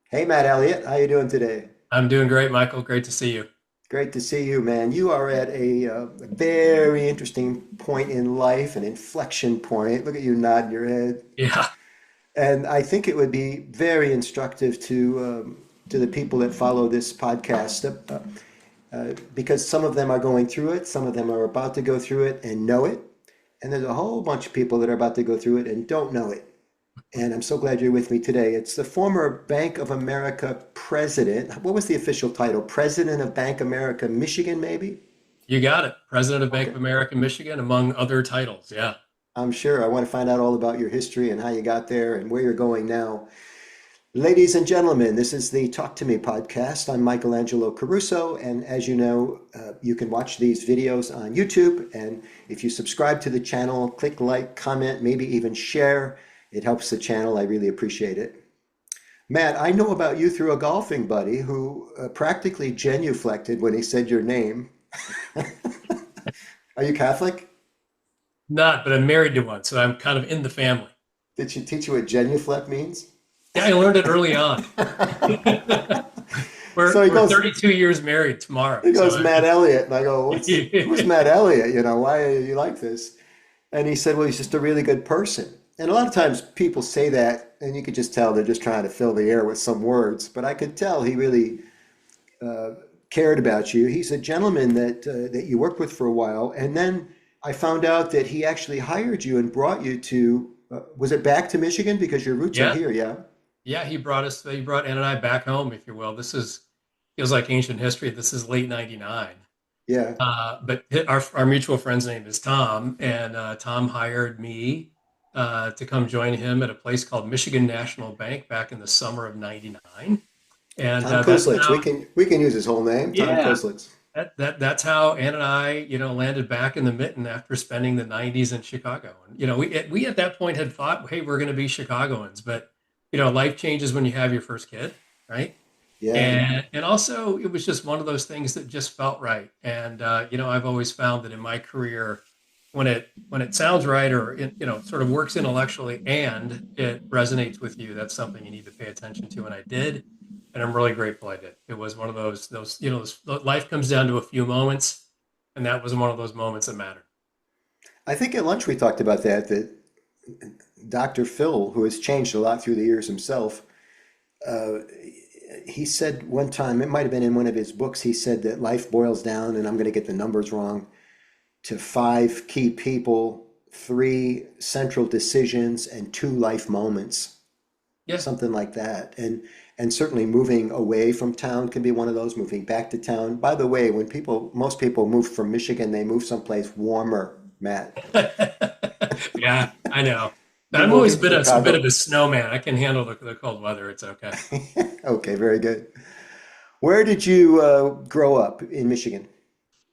Hey, Matt Elliott, how you doing today? I'm doing great, Michael. Great to see you. Great to see you, man. You are at a very interesting point in life, an inflection point. Look at you nodding your head. Yeah, And I think it would be very instructive to the people that follow this podcast because some of them are going through it, some of them are about to go through it and know it, and there's a whole bunch of people that are about to go through it and don't know it. And I'm so glad you're with me today. It's the former Bank of America president. What was the official title? President of Bank America, Michigan, maybe? you got it. President of Bank Okay. of America, Michigan, among other titles. Yeah. I'm sure. I want to find out all about your history and how you got there and where you're going now. Ladies and gentlemen, this is the Talk to Me podcast. I'm Michael Angelo Caruso, and as you know, you can watch these videos on YouTube. And if you subscribe to the channel, click like, comment, maybe even share. It helps the channel. I really appreciate it. Matt, I know about you through a golfing buddy who practically genuflected when he said your name. Are you Catholic? Not, but I'm married to one, so I'm kind of in the family. Did she teach you what genuflect means? Yeah, I learned it early on. So We're 32 years married tomorrow, he so goes, Matt Elliott. And I go, who's I'm, Matt Elliott? Why are you like this? And he said, well, he's just a really good person. And a lot of times people say that, and you could just tell they're just trying to fill the air with some words. But I could tell he really cared about you. He's a gentleman that you worked with for a while, and then I found out that he actually hired you and brought you to. Was it back to Michigan because your roots are yeah, here? Yeah, yeah. He brought Ann and I back home, if you will. This is feels like ancient history. This is late '99. yeah. But our mutual friend's name is Tom, and Tom hired me to come join him at a place called Michigan National Bank back in the summer of '99. And Tom that's Koslitz. how, We can use his whole name. Tom yeah, Koslitz. that's how Ann and I, landed back in the mitten after spending the '90s in Chicago. And we at that point had thought, hey, we're going to be Chicagoans, but life changes when you have your first kid, right? Yeah. And also it was just one of those things that just felt right. And I've always found that in my career, when it sounds right or it, sort of works intellectually and it resonates with you, that's something you need to pay attention to. And I did, and I'm really grateful I did. It was one of those life comes down to a few moments, and that was one of those moments that mattered. I think at lunch we talked about that Dr. Phil, who has changed a lot through the years himself, uh, he said one time, it might have been in one of his books, he said that life boils down, and I'm going to get the numbers wrong, to five key people, three central decisions, and two life moments, Yeah. something like that. And certainly moving away from town can be one of those, moving back to town. By the way, most people move from Michigan, they move someplace warmer, Matt. Yeah, I know. You I'm moved always from a bit of Chicago. a snowman. I can handle the cold weather. It's okay. Okay, very good. Where did you grow up in Michigan?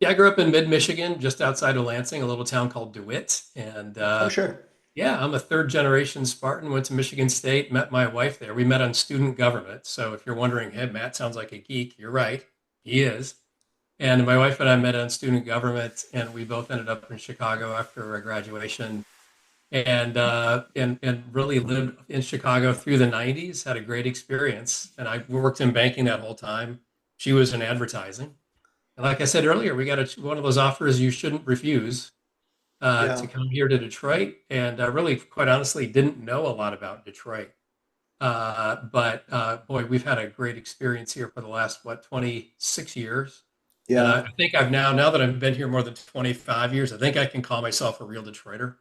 Yeah, I grew up in mid Michigan, just outside of Lansing, a little town called DeWitt. And Oh, sure. yeah, I'm a third generation Spartan, went to Michigan State, met my wife there. We met on student government. So if you're wondering, hey, Matt sounds like a geek, you're right. He is. And my wife and I met on student government, and we both ended up in Chicago after our graduation and really lived in Chicago through the '90s. Had a great experience, and I worked in banking that whole time. She was in advertising, and like I said earlier, we got one of those offers you shouldn't refuse Yeah. to come here to Detroit, and really, quite honestly, didn't know a lot about Detroit. But boy, we've had a great experience here for the last 26 years. And Yeah. I think now that I've been here more than 25 years, I think I can call myself a real Detroiter.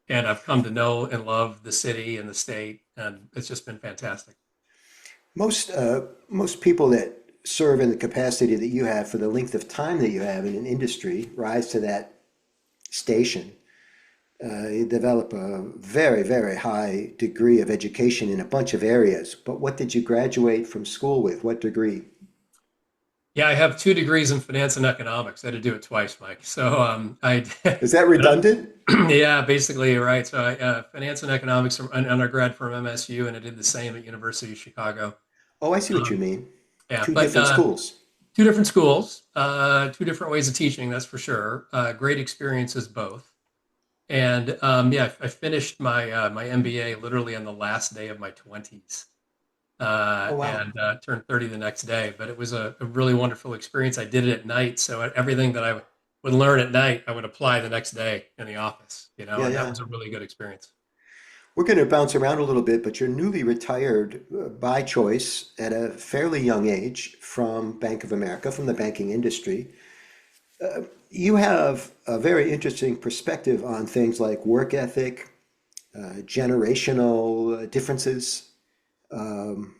And I've come to know and love the city and the state, and it's just been fantastic. Most people that serve in the capacity that you have for the length of time that you have in an industry rise to that station. You develop a very, very high degree of education in a bunch of areas. But what did you graduate from school with? What degree? Yeah, I have 2 degrees in finance and economics. I had to do it twice, Mike. So I, Is that redundant? yeah, basically, you're right. So I finance and economics from an undergrad from MSU, and I did the same at University of Chicago. Oh, I see what you Um, mean. yeah, Two but different schools. two different schools, two different ways of teaching. That's for sure. Great experiences both. And yeah, I finished my MBA literally on the last day of my 20s. Oh, wow. and turned 30 the next day. But it was a really wonderful experience. I did it at night, so everything that I would learn at night, I would apply the next day in the office, Yeah, and that yeah. was a really good experience. We're going to bounce around a little bit, but you're newly retired by choice at a fairly young age from Bank of America, from the banking industry. You have a very interesting perspective on things like work ethic, generational differences, um,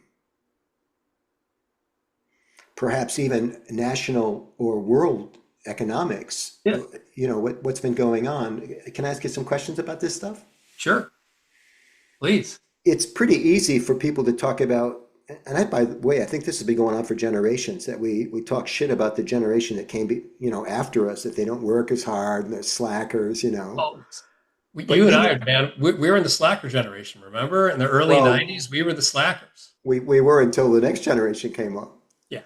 perhaps even national or world economics. Yeah, You know, what's been going on. Can I ask you some questions about this stuff? sure, please. It's pretty easy for people to talk about, and by the way, I think this has been going on for generations, that we talk shit about the generation that came, after us, that they don't work as hard and they're slackers, you know. Oh, But you and you, I, man, we were in the slacker generation. Remember, in the early well, '90s, we were the slackers. we were until the next generation came up. Yeah.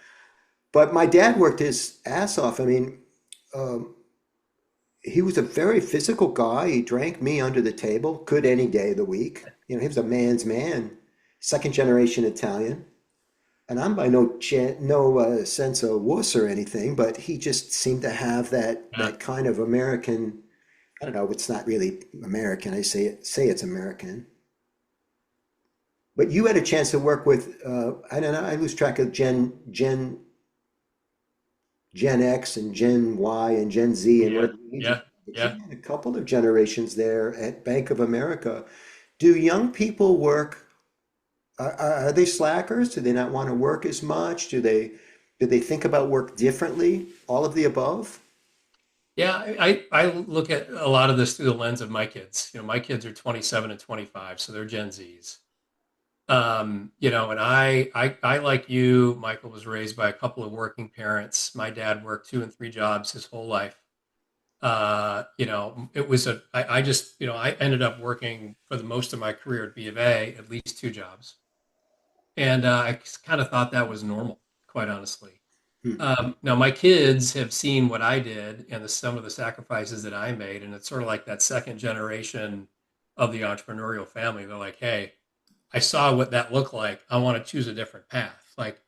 But my dad worked his ass off. I mean, um, he was a very physical guy. He drank me under the table, could any day of the week. You know, he was a man's man, second generation Italian. And I'm by no sense of wuss or anything, but he just seemed to have Yeah. that kind of American. I don't know. It's not really American. I say it's American. But you had a chance to work with. I don't know. I lose track of Gen X and Gen Y and Gen Z and Yeah. where the ages Yeah. are. But you Yeah. had a couple of generations there at Bank of America. Do young people work? Are they slackers? Do they not want to work as much? Do they think about work differently? All of the above? Yeah, I look at a lot of this through the lens of my kids. My kids are 27 and 25, so they're Gen Zs. And I like you, Michael, was raised by a couple of working parents. My dad worked two and three jobs his whole life. It was I just, I ended up working for the most of my career at B of A, at least two jobs. And I kind of thought that was normal, quite honestly. Hmm. Now, my kids have seen what I did and some of the sacrifices that I made, and it's sort of like that second generation of the entrepreneurial family. They're like, "Hey, I saw what that looked like. I want to choose a different path." Like,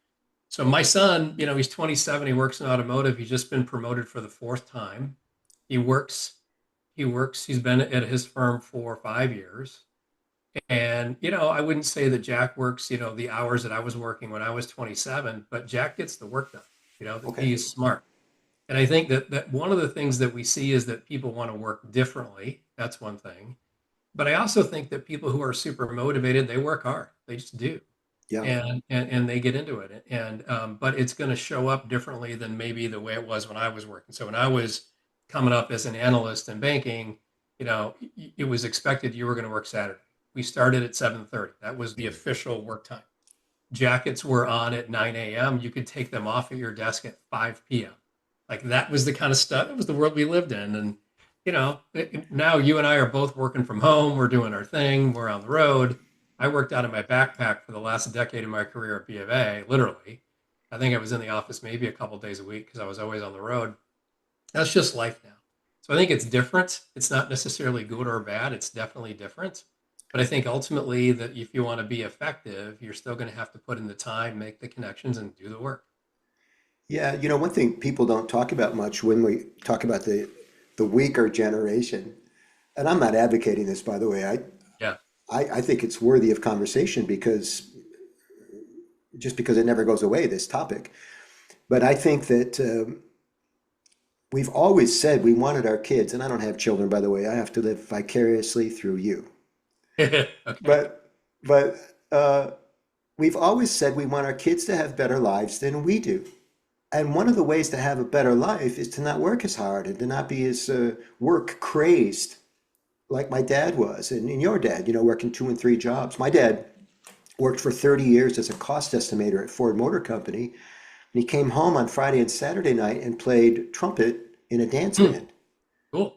so my son, he's 27. He works in automotive. He's just been promoted for the fourth time. He works. He works. He's been at his firm for 5 years. And, I wouldn't say that Jack works, the hours that I was working when I was 27, but Jack gets the work done, that Okay. he's smart. And I think that one of the things that we see is that people want to work differently. That's one thing. But I also think that people who are super motivated, they work hard. They just do. Yeah. And they get into it. But it's going to show up differently than maybe the way it was when I was working. So when I was coming up as an analyst in banking, it was expected you were going to work Saturday. We started at 7:30. That was the official work time. Jackets were on at 9 a.m. You could take them off at your desk at 5 p.m. Like that was the kind of stuff. It was the world we lived in. And, now you and I are both working from home. We're doing our thing. We're on the road. I worked out of my backpack for the last decade of my career at B of A, literally. I think I was in the office maybe a couple days a week because I was always on the road. That's just life now. So I think it's different. It's not necessarily good or bad. It's definitely different. But I think ultimately that if you want to be effective, you're still going to have to put in the time, make the connections, and do the work. Yeah. One thing people don't talk about much when we talk about the weaker generation, and I'm not advocating this, by the way. Yeah. I think it's worthy of conversation because just because it never goes away, this topic. But I think that we've always said we wanted our kids, and I don't have children, by the way. I have to live vicariously through you. Okay. But but we've always said we want our kids to have better lives than we do. And one of the ways to have a better life is to not work as hard and to not be as work crazed like my dad was and your dad, working two and three jobs. My dad worked for 30 years as a cost estimator at Ford Motor Company. And he came home on Friday and Saturday night and played trumpet in a dance Hmm, band. cool.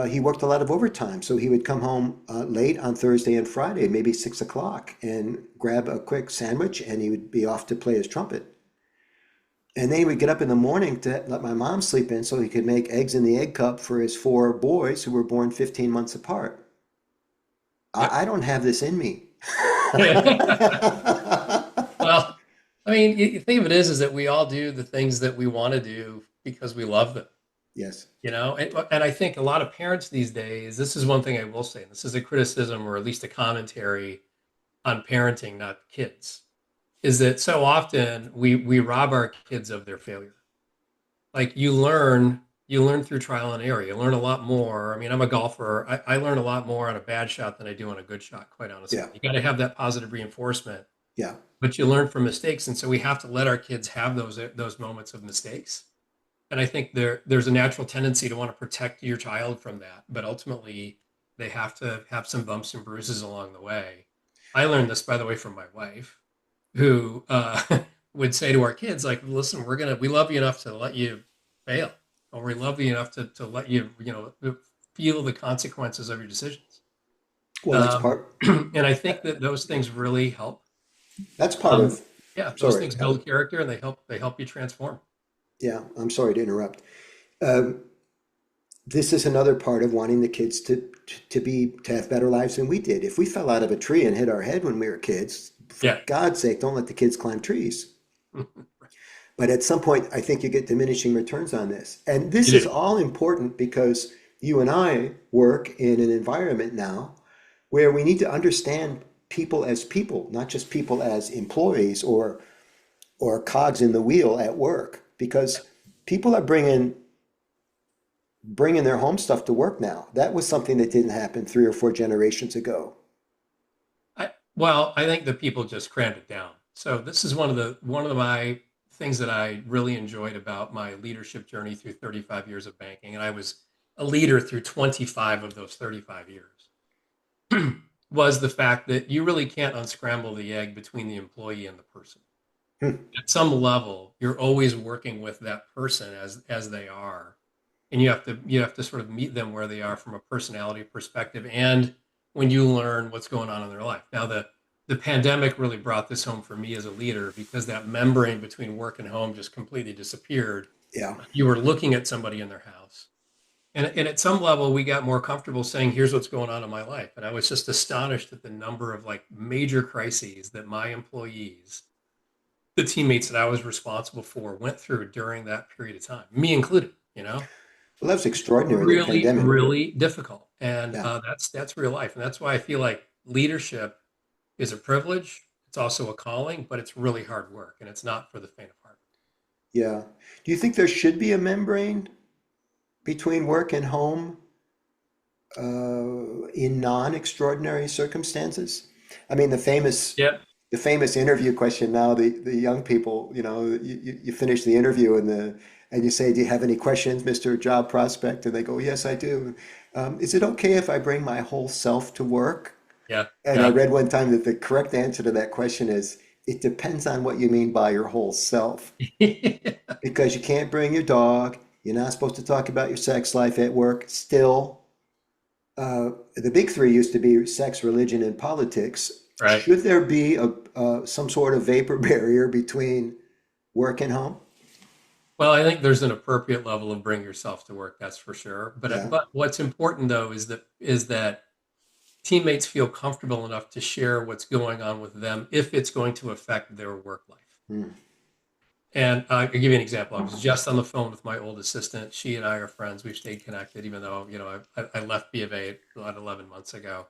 He worked a lot of overtime, so he would come home late on Thursday and Friday, maybe 6 o'clock, and grab a quick sandwich, and he would be off to play his trumpet. And then he would get up in the morning to let my mom sleep in so he could make eggs in the egg cup for his four boys who were born 15 months apart. Yep. I don't have this in me. mean, you think of it is that we all do the things that we want to do because we love them, Yes. and I think a lot of parents these days, this is one thing I will say, and this is a criticism or at least a commentary on parenting, not kids, is that so often we rob our kids of their failure. Like you learn through trial and error. You learn a lot more. I mean, I'm a golfer. I learn a lot more on a bad shot than I do on a good shot, quite honestly. Yeah. You got to have that positive reinforcement, Yeah. but you learn from mistakes. And so we have to let our kids have those moments of mistakes. And I think there's a natural tendency to want to protect your child from that, but ultimately they have to have some bumps and bruises along the way. I learned this, by the way, from my wife, who would say to our kids, like, listen, we love you enough to let you fail, or we love you enough to let you, feel the consequences of your decisions. Well, that's Um, part. and I think that those things really help. That's part Um, of. yeah, those Sorry. things build character and they help you transform. Yeah. I'm sorry to interrupt. Um, this is another part of wanting the kids to have better lives than we did. If we fell out of a tree and hit our head when we were kids, for Yeah. God's sake, don't let the kids climb trees. But at some point, I think you get diminishing returns on this. And You this is do. all important because you and I work in an environment now where we need to understand people, not just people as employees or cogs in the wheel at work, because people are bringing their home stuff to work now. That was something that didn't happen 3 or 4 generations ago. Well, I think the people just crammed it down. So this is one of my things that I really enjoyed about my leadership journey through 35 years of banking, and I was a leader through 25 of those 35 years, was the fact that you really can't unscramble the egg between the employee and the person. Hmm. At some level, you're always working with that person as they are, and you have to sort of meet them where they are from a personality perspective, and when you learn what's going on in their life. Now, the pandemic really brought this home for me as a leader because that membrane between work and home just completely disappeared. Yeah. You were looking at somebody in their house. And at some level, we got more comfortable saying, here's what's going on in my life. And I was just astonished at the number of like major crises that my employees, the teammates that I was responsible for, went through during that period of time, me included, Well, that was extraordinary, the really, pandemic. really difficult. And Yeah. that's real life. And that's why I feel like leadership is a privilege. It's also a calling, but it's really hard work and it's not for the faint of heart. Yeah. Do you think there should be a membrane between work and home in non-extraordinary circumstances? I mean, Yep. the famous interview question now, the young people, you finish the interview and you say, "Do you have any questions, Mr. Job Prospect?" And they go, "Yes, I do." Is it okay if I bring my whole self to work? Yeah. And I Yeah. read one time that the correct answer to that question is, it depends on what you mean by your whole self. Because you can't bring your dog, you're not supposed to talk about your sex life at work. Still, the big three used to be sex, religion, and politics. Right. Should there be some sort of vapor barrier between work and home? Well, I think there's an appropriate level of bring yourself to work, that's for sure. But Yeah. but what's important though is that teammates feel comfortable enough to share what's going on with them if it's going to affect their work life. Hmm. And I'll give you an example. I was just on the phone with my old assistant. She and I are friends. We've stayed connected, even though I left B of A about 11 months ago.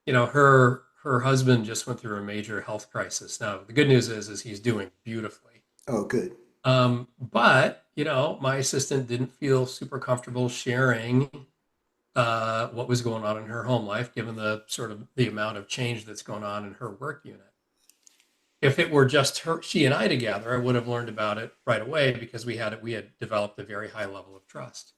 Her husband just went through a major health crisis. Now the good news is he's doing beautifully. Oh, good. But my assistant didn't feel super comfortable sharing what was going on in her home life, given the sort of the amount of change that's going on in her work unit. If it were just she and I together, I would have learned about it right away because we had developed a very high level of trust.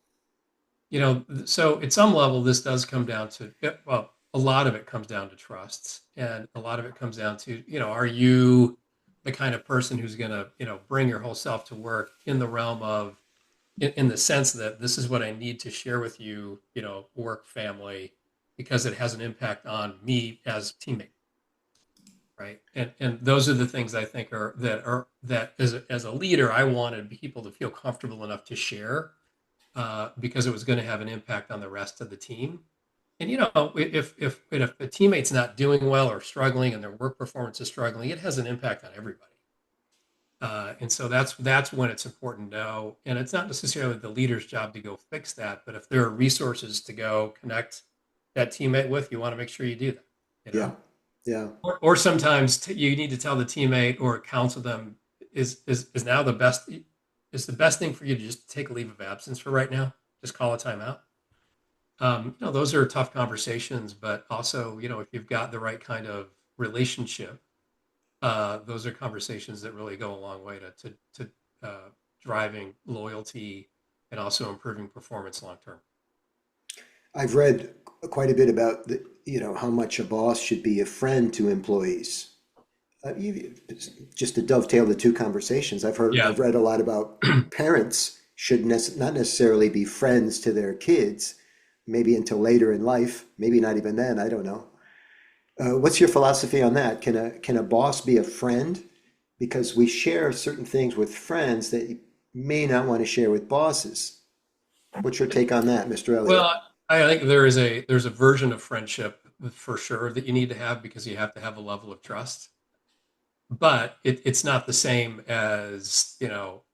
So at some level, this does come down to, well, a lot of it comes down to trusts, and a lot of it comes down to, are you the kind of person who's going to, bring your whole self to work in the realm of, in the sense that this is what I need to share with you, work, family, because it has an impact on me as a teammate, right? And those are the things I think that as a leader, I wanted people to feel comfortable enough to share because it was going to have an impact on the rest of the team. And if a teammate's not doing well or struggling and their work performance is struggling, it has an impact on everybody. And so that's when it's important to know. And it's not necessarily the leader's job to go fix that, but if there are resources to go connect that teammate with, you want to make sure you do that, you Yeah. know? Yeah. Or sometimes you need to tell the teammate or counsel them is now the best thing for you to just take a leave of absence for right now. Just call a timeout. Those are tough conversations, but also, if you've got the right kind of relationship, those are conversations that really go a long way to driving loyalty and also improving performance long term. I've read quite a bit about how much a boss should be a friend to employees. Just to dovetail the two conversations, Yeah. I've read a lot about parents should not necessarily be friends to their kids, maybe until later in life, maybe not even then, I don't know. What's your philosophy on that? Can a boss be a friend? Because we share certain things with friends that you may not want to share with bosses. What's your take on that, Mr. Elliott? Well, I think there's a version of friendship for sure that you need to have because you have to have a level of trust. But it's not the same as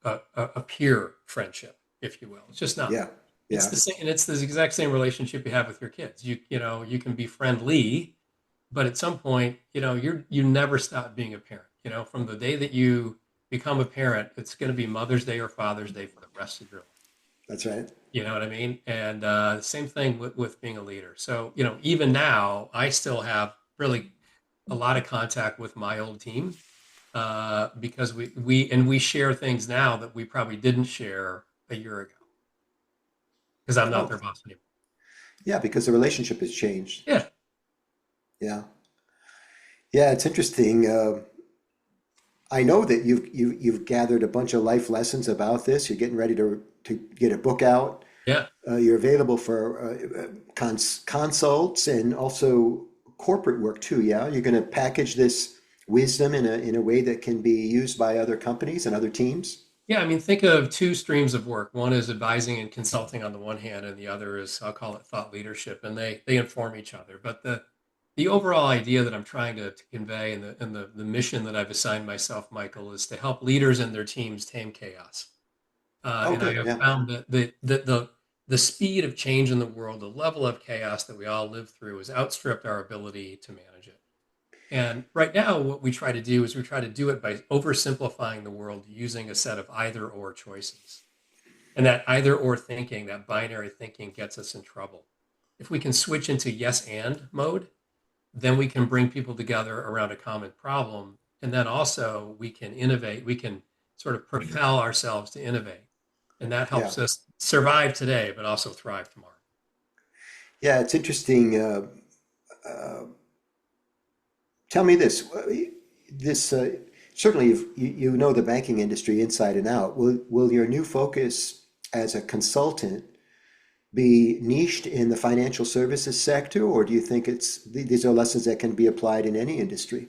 a peer friendship, if you will. It's just not. Yeah, It's yeah, the same, and it's the exact same relationship you have with your kids. You can be friendly, but at some point, you never stop being a parent. From the day that you become a parent, it's going to be Mother's Day or Father's Day for the rest of your life. that's right. You know what I mean? And same thing with being a leader. So, even now, I still have really a lot of contact with my old team because we share things now that we probably didn't share a year ago because I'm not Oh, their boss anymore. yeah, because the relationship has changed. Yeah. Yeah, yeah, it's interesting. I know that you've gathered a bunch of life lessons about this. You're getting ready to get a book out. Yeah. You're available for consults and also corporate work too. Yeah, you're going to package this wisdom in a way that can be used by other companies and other teams. Yeah, I mean, think of two streams of work. One is advising and consulting on the one hand, and the other is I'll call it thought leadership, and they inform each other. But the overall idea that I'm trying to convey and the mission that I've assigned myself, Michael, is to help leaders and their teams tame chaos. Oh, And I good. have Yeah, found that the speed of change in the world, the level of chaos that we all live through, has outstripped our ability to manage it. And right now, what we try to do is we try to do it by oversimplifying the world using a set of either or choices. And that either or thinking, that binary thinking, gets us in trouble. If we can switch into yes and mode, then we can bring people together around a common problem. And then also we can innovate, we can sort of propel ourselves to innovate. And that yeah, helps us survive today, but also thrive tomorrow. yeah. It's interesting. Tell me this. This certainly you know the banking industry inside and out. Will your new focus as a consultant be niched in the financial services sector, or do you think these are lessons that can be applied in any industry?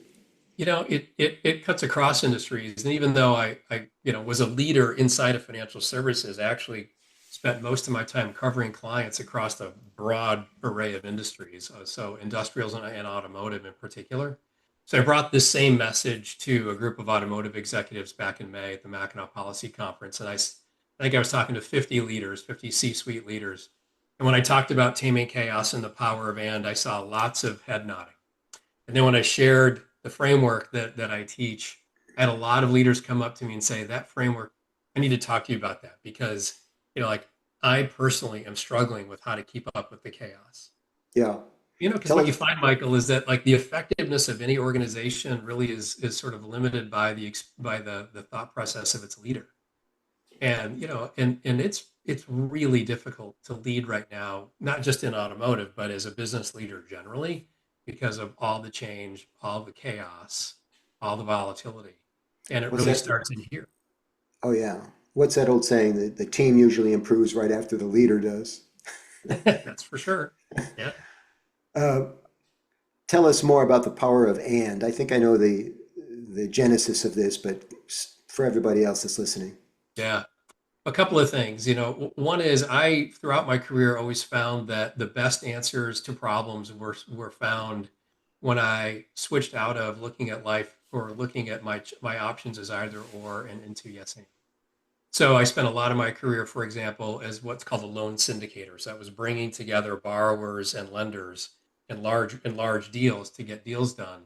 It cuts across industries. And even though I was a leader inside of financial services, I actually spent most of my time covering clients across a broad array of industries. So industrials and automotive in particular. So I brought this same message to a group of automotive executives back in May at the Mackinac Policy Conference. And I think I was talking to 50 leaders, 50 C-suite leaders. And when I talked about taming chaos and the power of and, I saw lots of head nodding. And then when I shared the framework that I teach, I had a lot of leaders come up to me and say, that framework, I need to talk to you about that because, like I personally am struggling with how to keep up with the chaos. Yeah. Because Tell what you us. find, Michael, is that like the effectiveness of any organization really is sort of limited by the thought process of its leader. And it's really difficult to lead right now, not just in automotive, but as a business leader generally, because of all the change, all the chaos, all the volatility. And it What's really that? starts in here. Oh yeah. What's that old saying that the team usually improves right after the leader does? That's for sure. Yeah. Uh, Tell us more about the power of and. I think I know the genesis of this, but for everybody else that's listening. Yeah. A couple of things, one is I, throughout my career, always found that the best answers to problems were found when I switched out of looking at life for looking at my options as either or and into yes and. So I spent a lot of my career, for example, as what's called a loan syndicator. So that was bringing together borrowers and lenders in large deals to get deals done.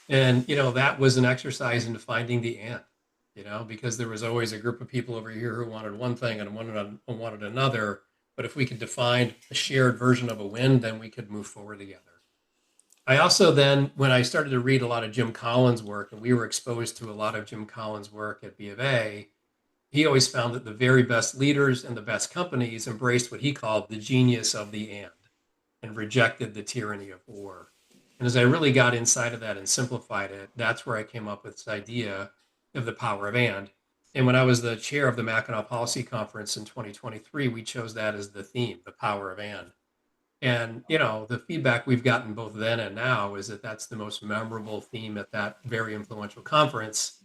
And that was an exercise into finding the and, because there was always a group of people over here who wanted one thing and wanted another. But if we could define a shared version of a win, then we could move forward together. I also then, when I started to read a lot of Jim Collins' work, and we were exposed to a lot of Jim Collins' work at B of A, he always found that the very best leaders and the best companies embraced what he called the genius of the and rejected the tyranny of or. And as I really got inside of that and simplified it, that's where I came up with this idea of the power of and. And when I was the chair of the Mackinac Policy Conference in 2023, we chose that as the theme, the power of and. And the feedback we've gotten both then and now is that that's the most memorable theme at that very influential conference,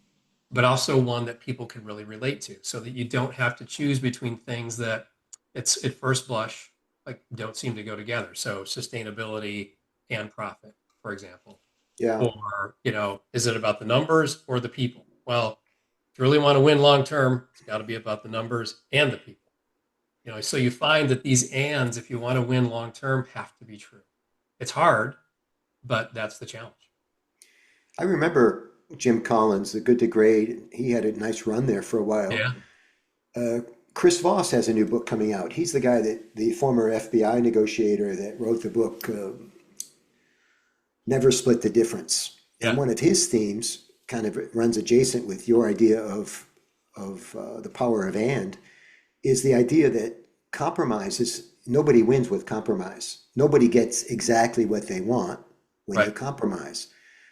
but also one that people can really relate to, so that you don't have to choose between things that it's at first blush like don't seem to go together. So sustainability and profit, for example, Yeah. or is it about the numbers or the people? Well, if you really want to win long term, it's got to be about the numbers and the people. So you find that these ands, if you want to win long term, have to be true. It's hard, but that's the challenge. I remember Jim Collins, The Good to Great. He had a nice run there for a while. Yeah. Uh, Chris Voss has a new book coming out. He's the guy the former FBI negotiator that wrote the book Never Split the Difference. And Yeah. one of his themes kind of runs adjacent with your idea of the power of and is the idea that compromise is nobody wins with compromise. Nobody gets exactly what they want when you Right. compromise.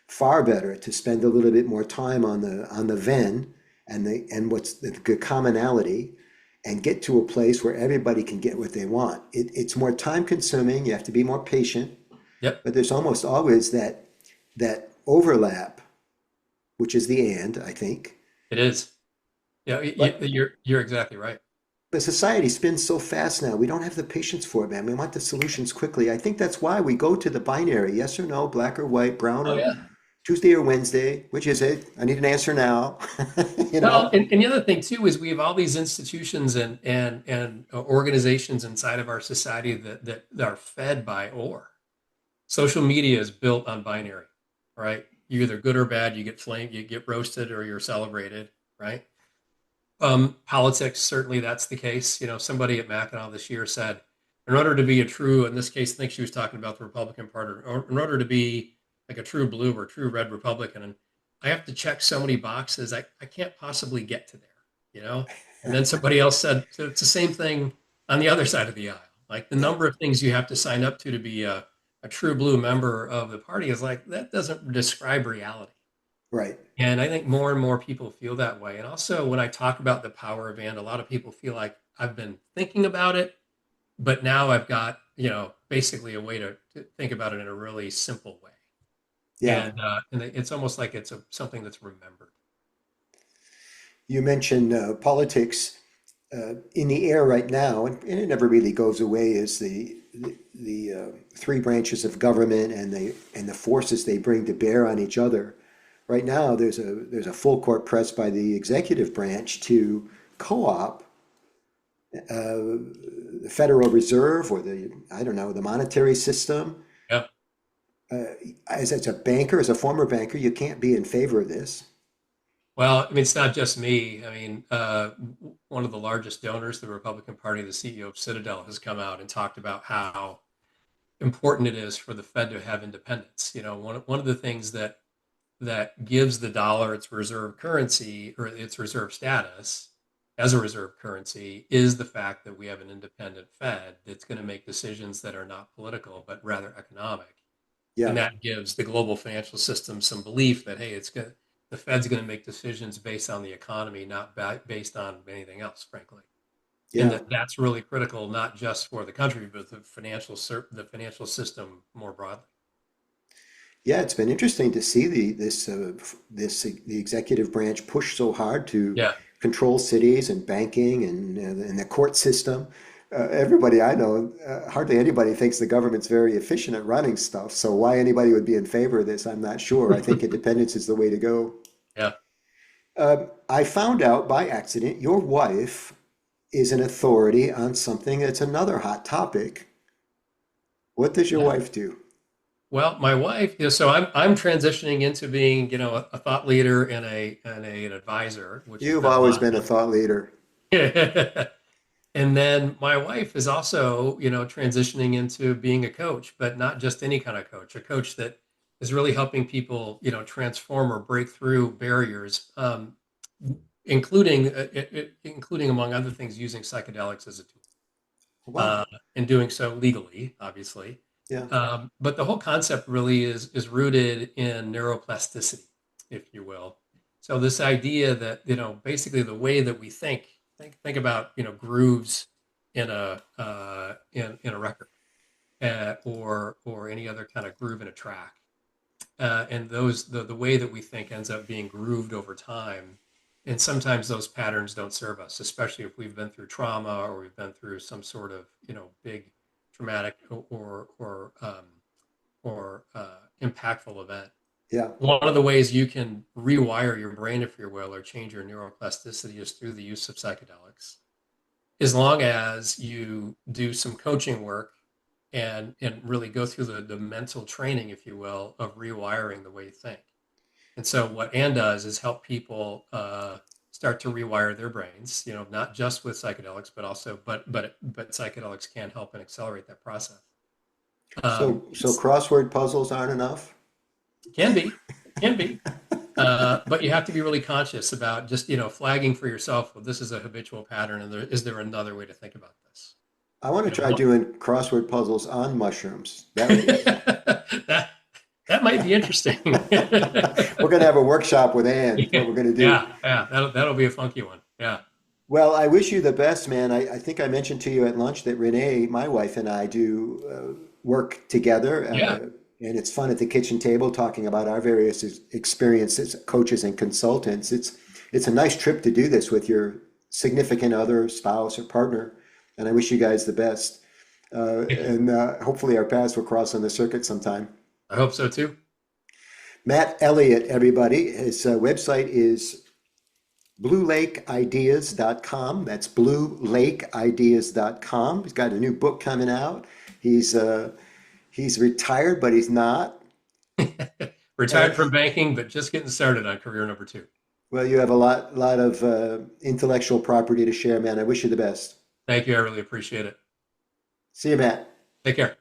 Far better to spend a little bit more time on the then and what's the good commonality and get to a place where everybody can get what they want. It's more time consuming. You have to be more patient, Yep. but there's almost always that overlap, which is the and, I think. It is. Yeah. But You're exactly right. But society spins so fast now. We don't have the patience for it, man. We want the solutions quickly. I think that's why we go to the binary, yes or no, black or white, brown Oh or yeah. Tuesday or Wednesday. Which is it? I need an answer now. You Well, know? and the other thing too is we have all these institutions and organizations inside of our society that are fed by or. Social media is built on binary, right? You're either good or bad. You get flamed, you get roasted, or you're celebrated, right? Politics, certainly that's the case. Somebody at Mackinac this year said, in order to be a true, in this case, I think she was talking about the Republican Party, or in order to be like a true blue or true red Republican, and I have to check so many boxes, I can't possibly get to there, you know? And then somebody else said, so it's the same thing on the other side of the aisle. Like the Yeah, number of things you have to sign up to be a true blue member of the party is like, that doesn't describe reality. right. And I think more and more people feel that way. And also, when I talk about the power of and, a lot of people feel like I've been thinking about it, but now I've got, basically a way to think about it in a really simple way. Yeah. And it's almost like it's something that's remembered. You mentioned politics in the air right now, and it never really goes away, is the three branches of government and the forces they bring to bear on each other. Right now, there's a full court press by the executive branch to co-op the Federal Reserve or I don't know, the monetary system. Yeah. As a banker, as a former banker, you can't be in favor of this. Well, I mean, it's not just me. I mean, one of the largest donors, the Republican Party, the CEO of Citadel, has come out and talked about how important it is for the Fed to have independence. One of the things that gives the dollar its reserve currency or its reserve status as a reserve currency is the fact that we have an independent Fed that's going to make decisions that are not political but rather economic. And Yeah, that gives the global financial system some belief that, hey, the Fed's going to make decisions based on the economy, not based on anything else, frankly. And yeah. that's really critical, not just for the country, but the financial system more broadly. Yeah, it's been interesting to see the executive branch push so hard to Yeah. control cities and banking and the court system. Everybody I know, hardly anybody thinks the government's very efficient at running stuff. So why anybody would be in favor of this, I'm not sure. I think independence is the way to go. Yeah. I found out by accident your wife is an authority on something that's another hot topic. What does your Yeah. wife do? Well, my wife, so I'm transitioning into being, a thought leader and an advisor, which has You've been a always lot been a thought leader. of. And then my wife is also, transitioning into being a coach, but not just any kind of coach, a coach that is really helping people, transform or break through barriers, including among other things, using psychedelics as a tool, Wow. uh, and doing so legally, obviously. Yeah. But the whole concept really is rooted in neuroplasticity, if you will. So this idea that basically the way that we think about grooves in a record, or any other kind of groove in a track, and the way that we think ends up being grooved over time. And sometimes those patterns don't serve us, especially if we've been through trauma or we've been through some sort of big traumatic or impactful event. Yeah. One of the ways you can rewire your brain, if you will, or change your neuroplasticity is through the use of psychedelics, as long as you do some coaching work and really go through the mental training, if you will, of rewiring the way you think. And so what Anne does is help people start to rewire their brains, not just with psychedelics, but also but psychedelics can help and accelerate that process. So crossword puzzles aren't enough? Can be, can be. But you have to be really conscious about just, flagging for yourself, well, this is a habitual pattern, and is there another way to think about this? I want to You try know, doing crossword puzzles on mushrooms. that that might be interesting. We're going to have a workshop with Ann, what we're going to do. Yeah, that'll be a funky one. Yeah, Well, I wish you the best, man. I think I mentioned to you at lunch that Renee, my wife, and I do work together. yeah. And it's fun at the kitchen table talking about our various experiences, coaches and consultants. It's a nice trip to do this with your significant other, spouse, or partner. And I wish you guys the best. Thank you. And hopefully our paths will cross on the circuit sometime. I hope so too. Matt Elliott, everybody. His website is bluelakeideas.com. That's bluelakeideas.com. He's got a new book coming out. He's retired, but he's not. Retired And from banking, but just getting started on career number two. well, you have a lot of intellectual property to share, man. I wish you the best. Thank you. I really appreciate it. See you, Matt. Take care.